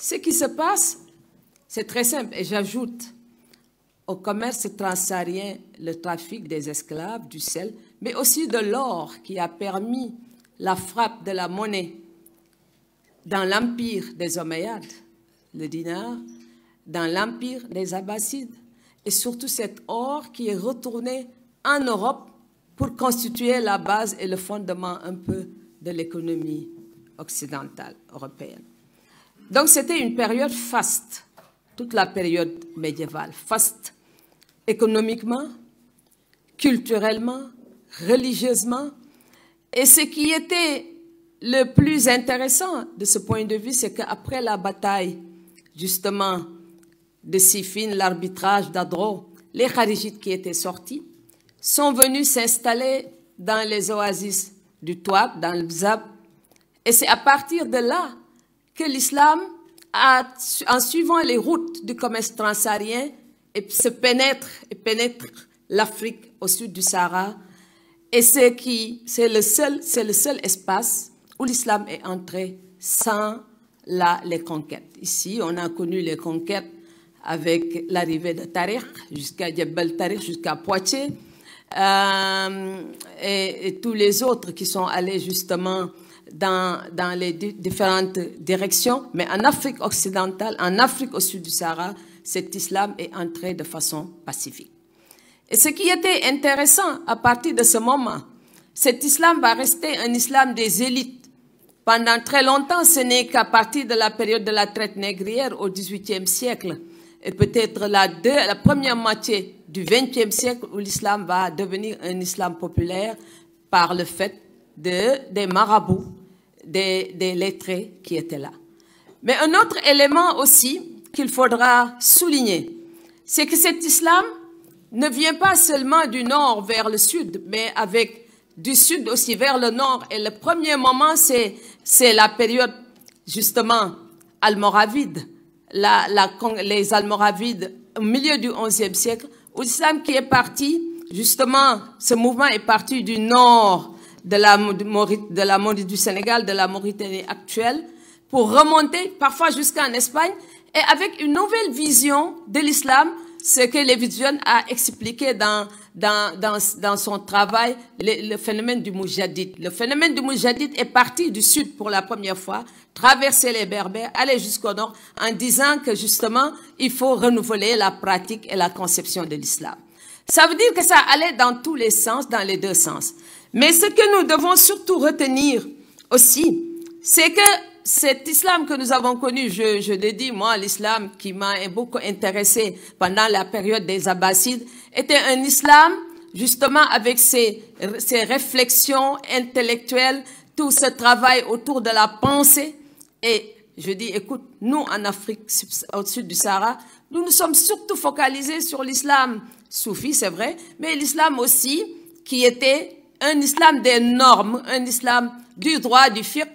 Ce qui se passe, c'est très simple, et j'ajoute au commerce transsaharien le trafic des esclaves, du sel, mais aussi de l'or qui a permis la frappe de la monnaie dans l'empire des Omeyyades, le dinar, dans l'empire des Abbassides, et surtout cet or qui est retourné en Europe pour constituer la base et le fondement un peu de l'économie occidentale européenne. Donc c'était une période faste, toute la période médiévale, faste économiquement, culturellement, religieusement. Et ce qui était le plus intéressant de ce point de vue, c'est qu'après la bataille, justement, de Siffin, l'arbitrage d'Adro, les Kharijites qui étaient sortis sont venus s'installer dans les oasis du Touab, dans le Bzab. Et c'est à partir de là que l'islam, en suivant les routes du commerce transsaharien, pénètre l'Afrique au sud du Sahara. Et c'est le seul espace où l'islam est entré sans les conquêtes. Ici, on a connu les conquêtes avec l'arrivée de Tariq jusqu'à Djebel Tariq, jusqu'à Poitiers, et tous les autres qui sont allés justement dans les différentes directions. Mais en Afrique occidentale, en Afrique au sud du Sahara, cet islam est entré de façon pacifique. Et ce qui était intéressant à partir de ce moment, cet islam va rester un islam des élites. Pendant très longtemps, ce n'est qu'à partir de la période de la traite négrière au XVIIIe siècle, et peut-être la première moitié du XXe siècle où l'islam va devenir un islam populaire par le fait des marabouts, des lettrés qui étaient là. Mais un autre élément aussi qu'il faudra souligner, c'est que cet islam ne vient pas seulement du nord vers le sud, mais avec du sud aussi vers le nord. Et le premier moment, c'est la période justement almoravide. Les Almoravides au milieu du XIe siècle, où l'islam qui est parti, justement, ce mouvement est parti du nord du Sénégal, de la Mauritanie actuelle, pour remonter parfois jusqu'en Espagne, et avec une nouvelle vision de l'islam, ce que Lévi-John a expliqué dans son travail, le phénomène du Moujadid. Le phénomène du Moujadid est parti du sud pour la première fois, traverser les Berbères, aller jusqu'au nord, en disant que justement, il faut renouveler la pratique et la conception de l'islam. Ça veut dire que ça allait dans tous les sens, dans les deux sens. Mais ce que nous devons surtout retenir aussi, c'est que cet islam que nous avons connu, je l'ai dit, moi, l'islam qui m'a beaucoup intéressé pendant la période des Abbassides, était un islam, justement, avec ses réflexions intellectuelles, tout ce travail autour de la pensée. Et je dis, écoute, nous, en Afrique, au sud du Sahara, nous nous sommes surtout focalisés sur l'islam soufi, c'est vrai, mais l'islam aussi, qui était un islam des normes, un islam du droit, du fiqh,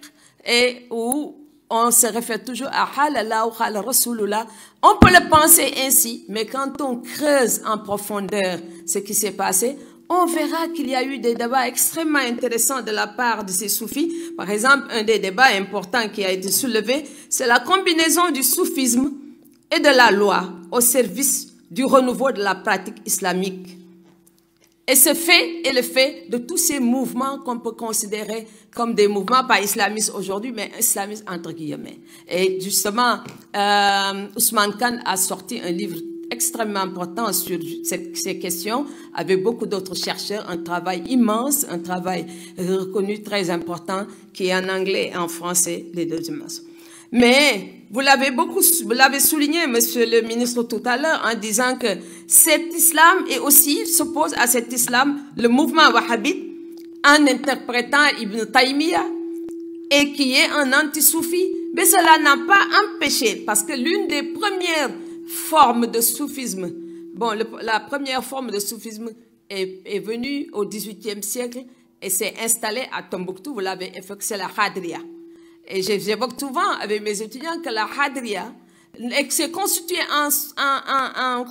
et où on se réfère toujours à Halallah ou Halal Rasulullah. On peut le penser ainsi, mais quand on creuse en profondeur ce qui s'est passé, on verra qu'il y a eu des débats extrêmement intéressants de la part de ces soufis. Par exemple, un des débats importants qui a été soulevé, c'est la combinaison du soufisme et de la loi au service du renouveau de la pratique islamique. Et ce fait est le fait de tous ces mouvements qu'on peut considérer comme des mouvements, pas islamistes aujourd'hui, mais islamistes entre guillemets. Et justement, Ousmane Khan a sorti un livre extrêmement important sur ces questions, avec beaucoup d'autres chercheurs, un travail immense, un travail reconnu très important, qui est en anglais et en français, les deux dimensions. Mais vous l'avez souligné, monsieur le ministre, tout à l'heure, en disant que cet islam est aussi, s'oppose à cet islam, le mouvement wahhabite, en interprétant Ibn Taymiyyah, et qui est un anti-soufi. Mais cela n'a pas empêché, parce que l'une des premières formes de soufisme, la première forme de soufisme est venue au XVIIIe siècle et s'est installée à Tombouctou, vous l'avez évoqué, c'est la Hadria. Et j'évoque souvent avec mes étudiants que la Hadria s'est constituée en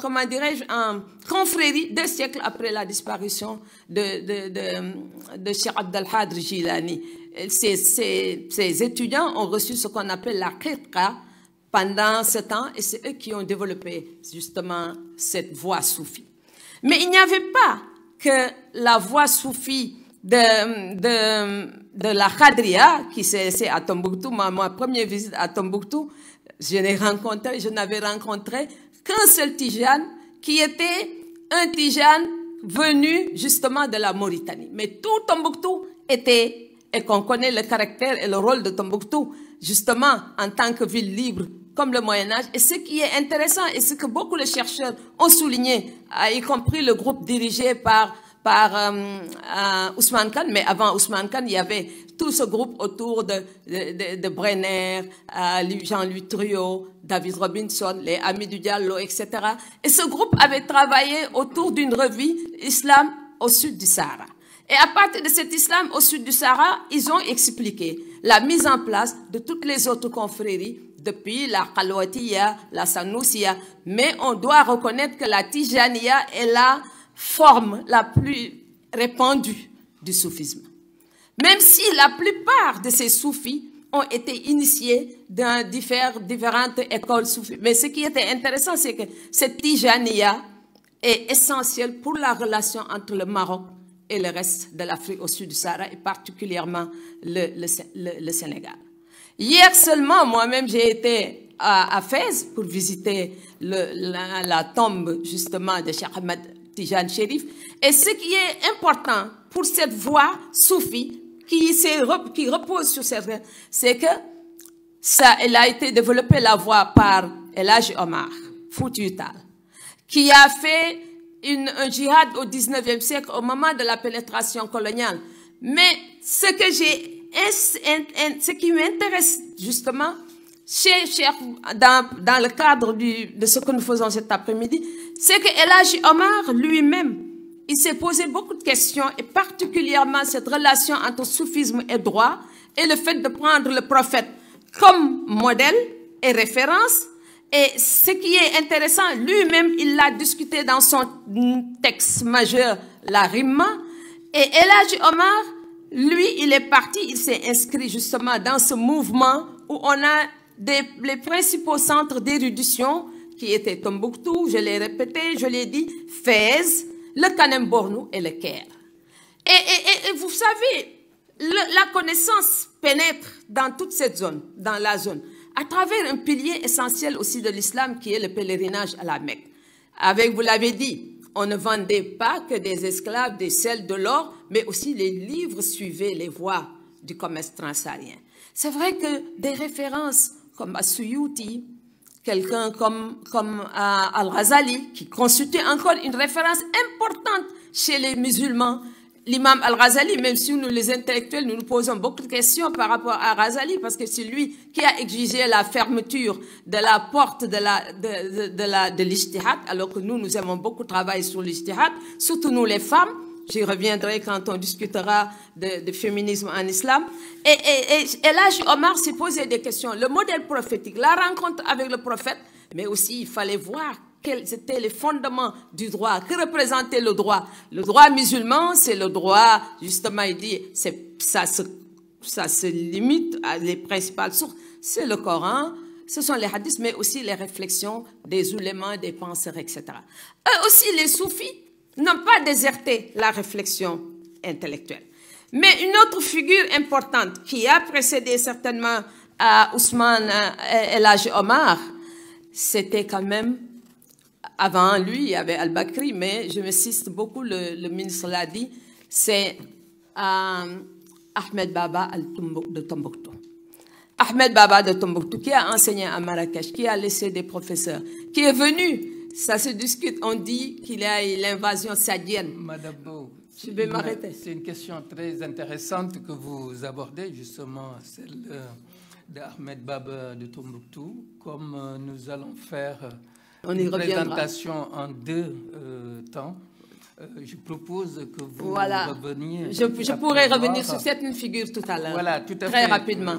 confrérie 2 siècles après la disparition de Cheikh Abdel Hadr Jilani. Ces étudiants ont reçu ce qu'on appelle la khirqa pendant ce temps, et c'est eux qui ont développé justement cette voie soufie. Mais il n'y avait pas que la voie soufie de la Khadria, qui s'est laissée à Tombouctou. Ma première visite à Tombouctou, je n'avais rencontré qu'un seul Tijane, qui était un Tijane venu justement de la Mauritanie. Mais tout Tombouctou était, et qu'on connaît le caractère et le rôle de Tombouctou, justement en tant que ville libre, comme le Moyen-Âge. Et ce qui est intéressant, et ce que beaucoup de chercheurs ont souligné, y compris le groupe dirigé par Ousmane Kane, mais avant Ousmane Kane, il y avait tout ce groupe autour de Brenner, Jean-Louis Truot, David Robinson, les Amis du Diallo, etc. Et ce groupe avait travaillé autour d'une revue Islam au sud du Sahara. Et à partir de cet islam au sud du Sahara, ils ont expliqué la mise en place de toutes les autres confréries, depuis la Khalwatiya, la Sanoussia, mais on doit reconnaître que la Tijaniya est la forme la plus répandue du soufisme. Même si la plupart de ces soufis ont été initiés dans différentes écoles soufis. Mais ce qui était intéressant, c'est que cette Tijaniya est essentielle pour la relation entre le Maroc et le reste de l'Afrique au sud du Sahara, et particulièrement le Sénégal. Hier seulement, moi-même, j'ai été à Fès pour visiter la tombe justement de Cheikh Ahmed Tijane Chérif. Et ce qui est important pour cette voie soufie qui repose sur cette voie, c'est que elle a été développée, la voie, par El Hadji Omar Foutiyou Tall, qui a fait un djihad au 19e siècle, au moment de la pénétration coloniale. Mais ce qui m'intéresse justement, dans le cadre de ce que nous faisons cet après-midi, c'est que El Hadji Omar lui-même, il s'est posé beaucoup de questions, et particulièrement cette relation entre soufisme et droit, et le fait de prendre le prophète comme modèle et référence. Et ce qui est intéressant, lui-même, il l'a discuté dans son texte majeur, la Rimma. Et El Hadji Omar, lui, il est parti, il s'est inscrit justement dans ce mouvement où on a les principaux centres d'érudition qui étaient Tombouctou, je l'ai répété, je l'ai dit, Fès, le Kanem Bornou et le Caire. Et vous savez, la connaissance pénètre dans toute cette zone, dans la zone, à travers un pilier essentiel aussi de l'islam qui est le pèlerinage à la Mecque. Avec, vous l'avez dit, on ne vendait pas que des esclaves, des sels, de l'or, mais aussi les livres suivaient les voies du commerce transsaharien. C'est vrai que des références comme As-Suyuti, quelqu'un comme Al-Ghazali, qui constitue encore une référence importante chez les musulmans. L'imam Al-Ghazali, même si nous les intellectuels, nous nous posons beaucoup de questions par rapport à Al-Ghazali, parce que c'est lui qui a exigé la fermeture de la porte de l'ijtihad, alors que nous aimons beaucoup travailler sur l'ijtihad, surtout nous les femmes. J'y reviendrai quand on discutera de féminisme en islam. Et là, Omar s'est posé des questions. Le modèle prophétique, la rencontre avec le prophète, mais aussi il fallait voir quels étaient les fondements du droit, que représentait le droit. Le droit musulman, c'est le droit, justement, il dit, ça se limite à les principales sources. C'est le Coran, ce sont les hadiths, mais aussi les réflexions des ulémas, des penseurs, etc. Eux aussi, les soufis n'ont pas déserté la réflexion intellectuelle. Mais une autre figure importante qui a précédé certainement à Ousmane El Hadji Omar, c'était quand même, avant lui, il y avait Al-Bakri, mais je me cite beaucoup, le ministre l'a dit, c'est Ahmed Baba de Tombouctou. Ahmed Baba de Tombouctou, qui a enseigné à Marrakech, qui a laissé des professeurs, qui est venu, ça se discute, on dit qu'il y a l'invasion saadienne. Madame Beau, je vais m'arrêter. C'est une question très intéressante que vous abordez, justement, celle d'Ahmed Baba de Tombouctou, comme nous allons faire une présentation en deux temps. Je propose que vous reveniez. Je pourrais revenir sur cette figure tout à l'heure, voilà, tout à très fait, rapidement.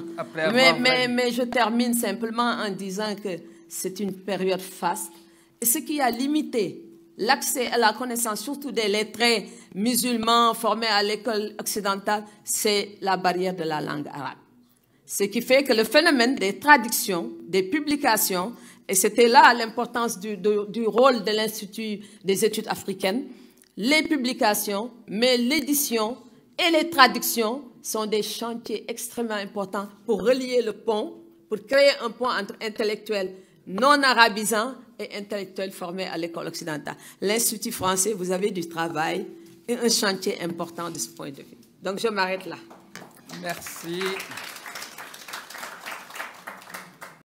Mais je termine simplement en disant que c'est une période faste. Et ce qui a limité l'accès à la connaissance, surtout des lettrés musulmans formés à l'école occidentale, c'est la barrière de la langue arabe. Ce qui fait que le phénomène des traductions, des publications, et c'était là l'importance du rôle de l'Institut des études africaines, les publications, mais l'édition et les traductions sont des chantiers extrêmement importants pour relier le pont, pour créer un pont entre intellectuels non arabisants et intellectuels formés à l'école occidentale. L'Institut français, vous avez du travail et un chantier important de ce point de vue. Donc je m'arrête là. Merci.